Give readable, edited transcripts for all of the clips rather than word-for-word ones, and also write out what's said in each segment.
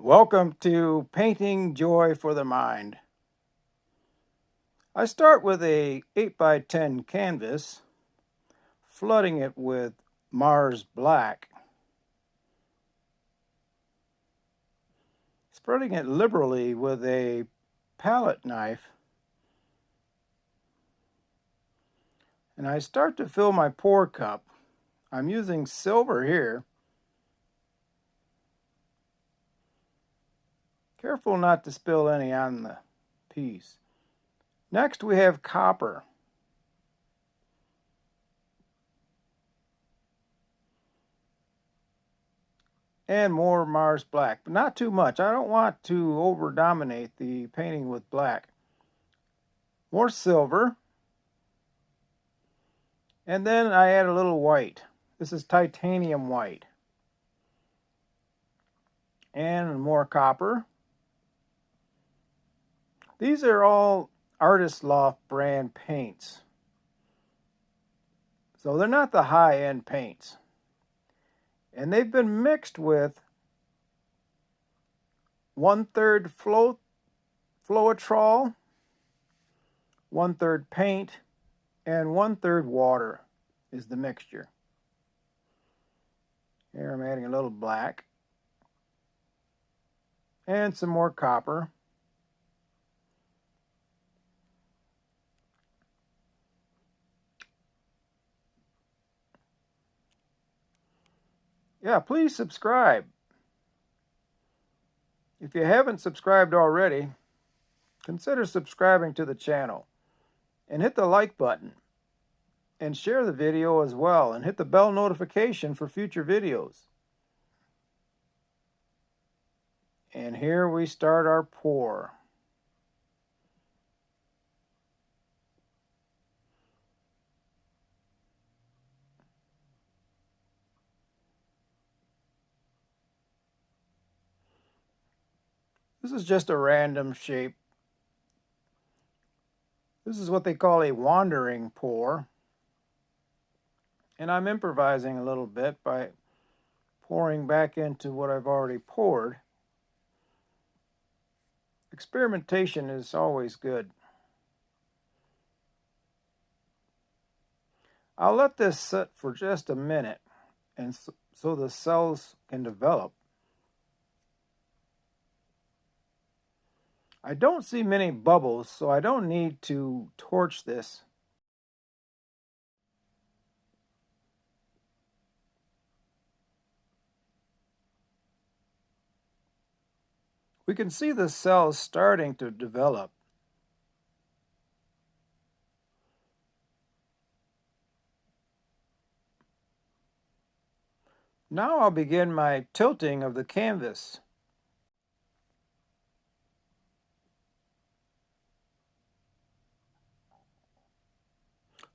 Welcome to Painting Joy for the Mind. I start with a 8x10 canvas, flooding it with Mars Black, spreading it liberally with a palette knife, and I start to fill my pour cup. I'm using silver here. Careful not to spill any on the piece. Next we have copper. And more Mars Black, but not too much. I don't want to over-dominate the painting with black. More silver. And then I add a little white. This is titanium white. And more copper. These are all Artist Loft brand paints. So they're not the high-end paints. And they've been mixed with 1/3 Floetrol, 1/3 paint, and 1/3 water is the mixture. Here I'm adding a little black. And some more copper. Yeah, please subscribe. If you haven't subscribed already, consider subscribing to the channel and hit the like button and share the video as well and hit the bell notification for future videos. And here we start our pour. This is just a random shape. This is what they call a wandering pour. And I'm improvising a little bit by pouring back into what I've already poured. Experimentation is always good. I'll let this sit for just a minute and so the cells can develop. I don't see many bubbles, so I don't need to torch this. We can see the cells starting to develop. Now I'll begin my tilting of the canvas.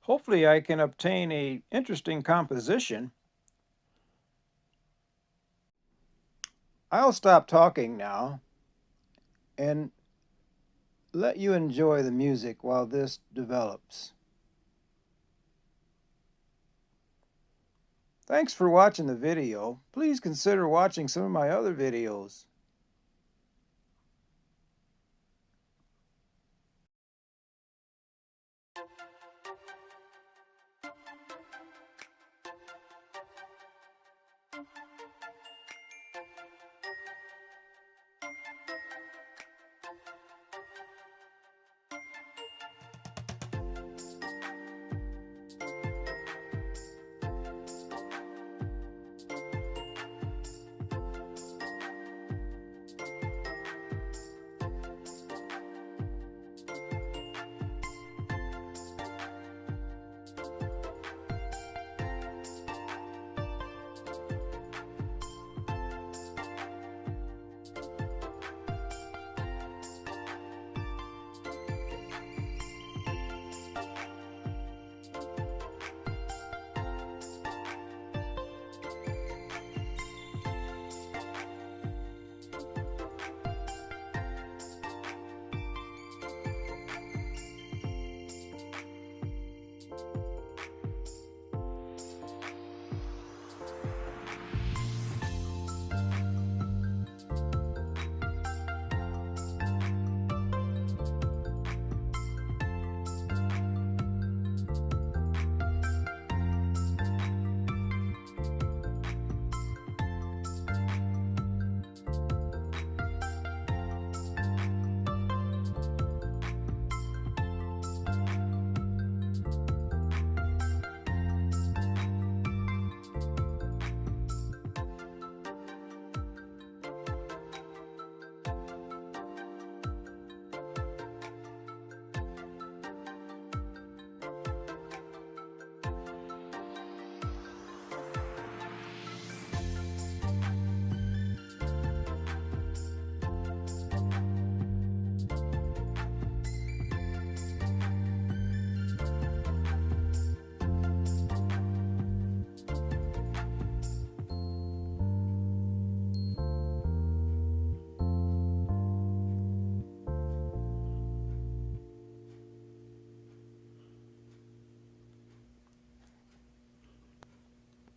Hopefully I can obtain an interesting composition. I'll stop talking now and let you enjoy the music while this develops. Thanks for watching the video. Please consider watching some of my other videos.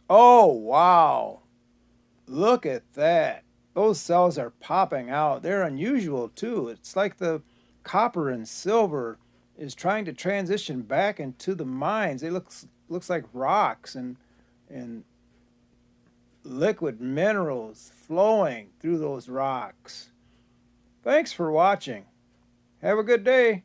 Oh, wow. Look at that. Those cells are popping out. They're unusual too. It's like the copper and silver is trying to transition back into the mines. It looks like rocks and liquid minerals flowing through those rocks. Thanks for watching. Have a good day.